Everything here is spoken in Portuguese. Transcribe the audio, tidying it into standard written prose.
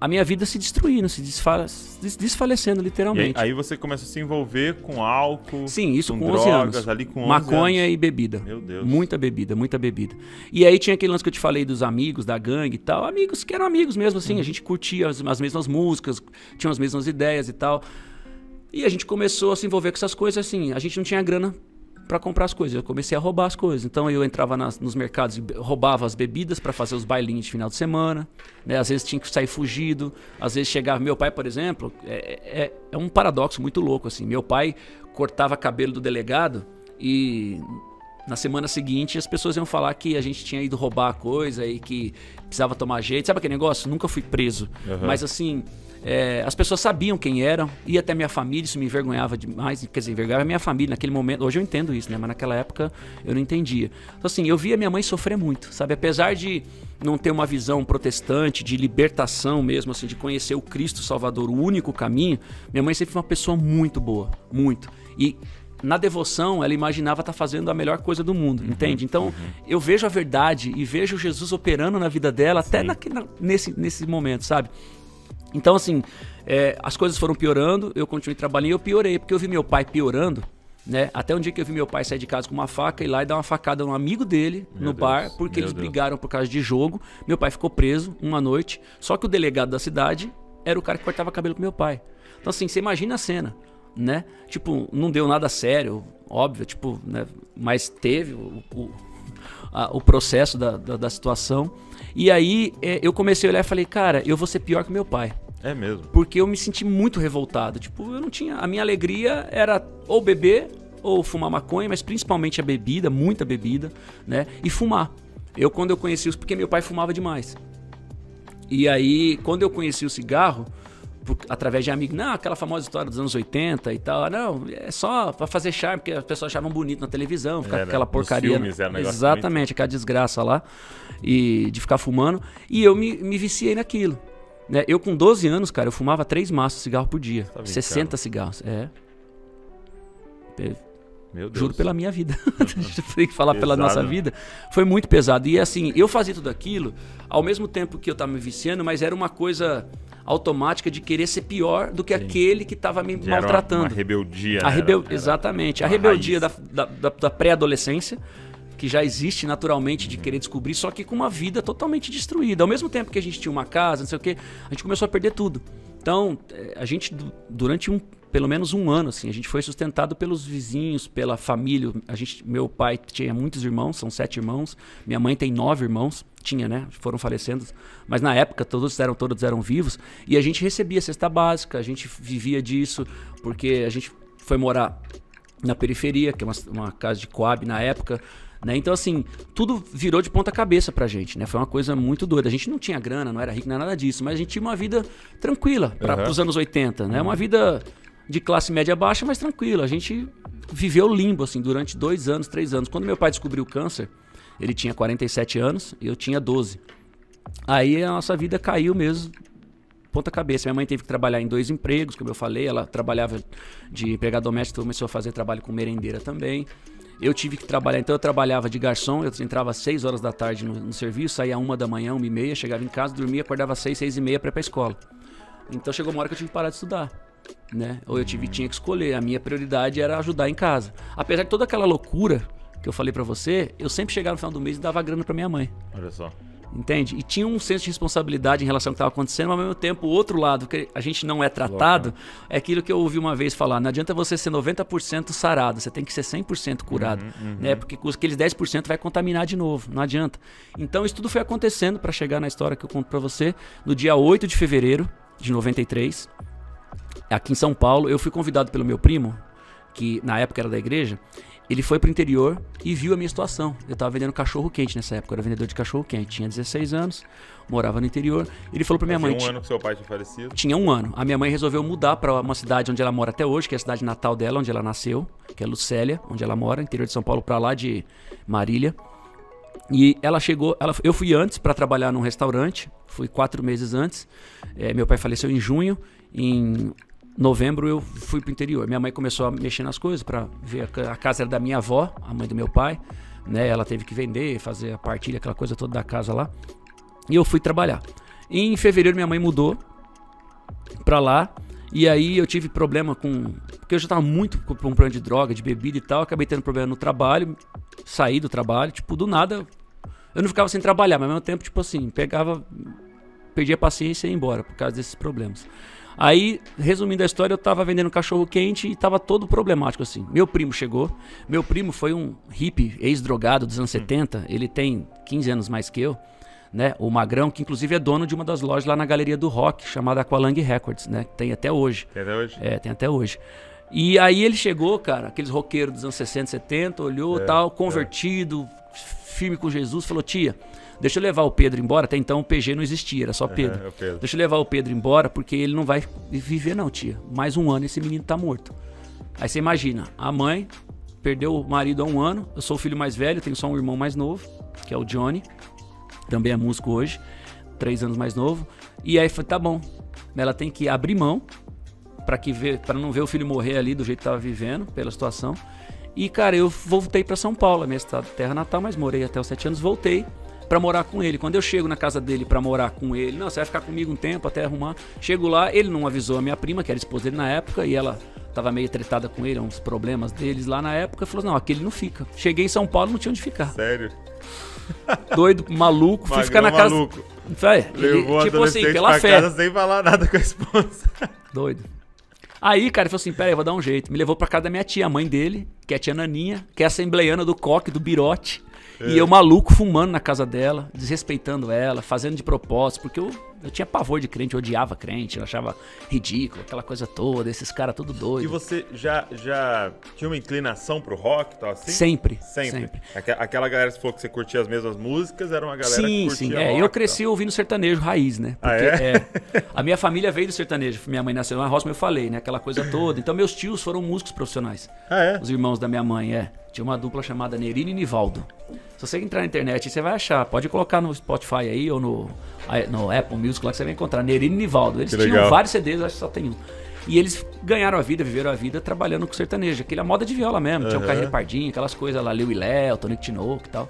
a minha vida se destruindo, se desfalecendo literalmente. E aí você começa a se envolver com álcool, sim, isso com 11 drogas, anos. Ali com 11 maconha anos. E bebida. Meu Deus. Muita bebida. E aí tinha aquele lance que eu te falei dos amigos, da gangue e tal. Amigos que eram amigos mesmo, assim. A gente curtia as mesmas músicas, tinha as mesmas ideias e tal. E a gente começou a se envolver com essas coisas, assim. A gente não tinha grana para comprar as coisas. Eu comecei a roubar as coisas. Então eu entrava nos mercados e roubava as bebidas para fazer os bailinhos de final de semana, né? Às vezes tinha que sair fugido, às vezes chegava... Meu pai, por exemplo, é um paradoxo muito louco, assim. Meu pai cortava cabelo do delegado e na semana seguinte as pessoas iam falar que a gente tinha ido roubar a coisa e que precisava tomar jeito. Sabe aquele negócio? Nunca fui preso. Mas assim... as pessoas sabiam quem eram, ia até minha família, isso me envergonhava demais, quer dizer, envergonhava a minha família naquele momento. Hoje eu entendo isso, né? Mas naquela época eu não entendia. Então assim, eu via minha mãe sofrer muito, sabe? Apesar de não ter uma visão protestante, de libertação mesmo, assim, de conhecer o Cristo Salvador, o único caminho, minha mãe sempre foi uma pessoa muito boa, muito. E na devoção, ela imaginava estar fazendo a melhor coisa do mundo, entende? Então, eu vejo a verdade e vejo Jesus operando na vida dela, até nesse momento, sabe? Então, assim, as coisas foram piorando, eu continuei trabalhando e eu piorei, porque eu vi meu pai piorando, né? Até um dia que eu vi meu pai sair de casa com uma faca e ir lá e dar uma facada num amigo dele no bar, porque eles brigaram por causa de jogo. Meu pai ficou preso uma noite, só que o delegado da cidade era o cara que cortava cabelo com meu pai. Então, assim, você imagina a cena, né? Tipo, não deu nada sério, óbvio, tipo, né? Mas teve o processo da situação. E aí eu comecei a olhar e falei, cara, eu vou ser pior que meu pai. É mesmo? Porque eu me senti muito revoltado. Tipo, eu não tinha... A minha alegria era ou beber ou fumar maconha, mas principalmente a bebida, muita bebida, né? E fumar. Quando eu conheci porque meu pai fumava demais. E aí, quando eu conheci o cigarro, através de amigos, não, aquela famosa história dos anos 80 e tal, não, é só pra fazer charme, porque as pessoas achavam bonito na televisão, ficar com aquela porcaria. Filmes, era um negócio exatamente, muito... aquela desgraça lá, e de ficar fumando, e eu me viciei naquilo. Né? Eu com 12 anos, cara, eu fumava 3 maços de cigarro por dia, tá 60 cigarros, Meu Deus. Juro pela minha vida. Tem que falar pela nossa vida. Foi muito pesado. E assim, eu fazia tudo aquilo ao mesmo tempo que eu tava me viciando, mas era uma coisa automática de querer ser pior do que aquele que estava me maltratando. Uma rebeldia. Exatamente. A rebeldia da pré-adolescência, que já existe naturalmente de querer descobrir, só que com uma vida totalmente destruída. Ao mesmo tempo que a gente tinha uma casa, não sei o quê, a gente começou a perder tudo. Então, a gente, durante pelo menos um ano, assim, a gente foi sustentado pelos vizinhos, pela família. Meu pai tinha muitos irmãos, são 7 irmãos. Minha mãe tem 9 irmãos, tinha, né? Foram falecendo. Mas na época todos eram vivos. E a gente recebia cesta básica, a gente vivia disso, porque a gente foi morar na periferia, que é uma casa de Coab na época. Né? Então, assim, tudo virou de ponta cabeça pra gente, né? Foi uma coisa muito doida. A gente não tinha grana, não era rico, não era nada disso, mas a gente tinha uma vida tranquila pros anos 80, né? Uma vida de classe média baixa, mas tranquila. A gente viveu limbo, assim, durante 2 anos, 3 anos. Quando meu pai descobriu o câncer, ele tinha 47 anos e eu tinha 12. Aí a nossa vida caiu mesmo, ponta cabeça. Minha mãe teve que trabalhar em 2 empregos, como eu falei. Ela trabalhava de empregada doméstica, começou a fazer trabalho com merendeira também. Eu tive que trabalhar, então eu trabalhava de garçom, eu entrava às 6 horas da tarde no serviço, saía 1 da manhã, 1h30, chegava em casa, dormia, acordava às 6, 6h30 para ir pra escola. Então chegou uma hora que eu tive que parar de estudar, né? Ou eu tinha que escolher, a minha prioridade era ajudar em casa. Apesar de toda aquela loucura que eu falei pra você, eu sempre chegava no final do mês e dava grana pra minha mãe. Olha só. Entende? E tinha um senso de responsabilidade em relação ao que estava acontecendo, mas ao mesmo tempo o outro lado, que a gente não é tratado, é aquilo que eu ouvi uma vez falar, não adianta você ser 90% sarado, você tem que ser 100% curado, né? Porque aqueles 10% vai contaminar de novo, não adianta. Então isso tudo foi acontecendo para chegar na história que eu conto para você, no dia 8 de fevereiro de 93, aqui em São Paulo. Eu fui convidado pelo meu primo, que na época era da igreja. Ele foi pro interior e viu a minha situação. Eu tava vendendo cachorro quente nessa época, eu era vendedor de cachorro quente. Tinha 16 anos, morava no interior. Ele falou pra minha mãe... Tinha 1 ano que seu pai tinha falecido? Tinha 1 ano. A minha mãe resolveu mudar pra uma cidade onde ela mora até hoje, que é a cidade natal dela, onde ela nasceu, que é Lucélia, onde ela mora, interior de São Paulo, pra lá de Marília. E ela chegou... eu fui antes pra trabalhar num restaurante, fui 4 meses antes. Meu pai faleceu em junho, em novembro eu fui pro interior. Minha mãe começou a mexer nas coisas pra ver. A casa era da minha avó, a mãe do meu pai, né? Ela teve que vender, fazer a partilha, aquela coisa toda da casa lá. E eu fui trabalhar. Em fevereiro minha mãe mudou pra lá. E aí eu tive problema com... Porque eu já tava muito com problema de droga, de bebida e tal. Acabei tendo problema no trabalho. Saí do trabalho. Tipo, do nada... Eu não ficava sem trabalhar, mas ao mesmo tempo, tipo assim, perdia a paciência e ia embora por causa desses problemas. Aí, resumindo a história, eu tava vendendo cachorro quente e tava todo problemático assim. Meu primo chegou. Meu primo foi um hippie, ex-drogado dos anos 70. Ele tem 15 anos mais que eu. Né, o Magrão, que inclusive é dono de uma das lojas lá na Galeria do Rock, chamada Aqualung Records, né? Tem até hoje. Tem até hoje? É, tem até hoje. E aí ele chegou, cara, aqueles roqueiros dos anos 60, 70, olhou tal, convertido, firme com Jesus, falou, tia, deixa eu levar o Pedro embora. Até então o PG não existia, era só Pedro. É o Pedro. Deixa eu levar o Pedro embora, porque ele não vai viver não, tia. Mais um ano esse menino tá morto. Aí você imagina, a mãe perdeu o marido há 1 ano, eu sou o filho mais velho, tenho só um irmão mais novo, que é o Johnny. Também é músico hoje, 3 anos mais novo. E aí foi, tá bom, ela tem que abrir mão pra não ver o filho morrer ali do jeito que tava vivendo, pela situação. E, cara, eu voltei pra São Paulo, minha terra natal, mas morei até os 7 anos, voltei pra morar com ele. Quando eu chego na casa dele pra morar com ele, não, você vai ficar comigo um tempo até arrumar. Chego lá, ele não avisou a minha prima, que era esposa dele na época, e ela tava meio tretada com ele, uns problemas deles lá na época, falou, não, aqui ele não fica. Cheguei em São Paulo, não tinha onde ficar. Sério? Doido, maluco, fui ficar na casa... Maluco. Levou tipo assim, pela fé. Casa sem falar nada com a esposa. Doido. Aí, cara, ele falou assim, pera aí, eu vou dar um jeito. Me levou pra casa da minha tia, a mãe dele, que é a tia Naninha, que é assembleiana do coque, do Birote. E eu maluco, fumando na casa dela, desrespeitando ela, fazendo de propósito, porque eu tinha pavor de crente, eu odiava crente, eu achava ridículo, aquela coisa toda, esses caras tudo doido. E você já tinha uma inclinação pro rock e tal assim? Sempre. Aquela galera, se for que você curtia as mesmas músicas, era uma galera que curtia rock. Eu cresci ouvindo sertanejo raiz, né? Porque, a minha família veio do sertanejo, minha mãe nasceu na roça, como eu falei, né? Aquela coisa toda. Então meus tios foram músicos profissionais. Os irmãos da minha mãe, Tinha uma dupla chamada Nerino e Nivaldo. Se você entrar na internet, você vai achar. Pode colocar no Spotify aí ou no Apple Music lá que você vai encontrar. Nerino e Nivaldo. Eles tinham vários CDs, acho que só tem um. E eles ganharam a vida, viveram a vida trabalhando com sertanejo. Aquela moda de viola mesmo. Tinha um Carreira Pardinho, aquelas coisas lá, Leo e Léo, Tonico Tinoco e tal.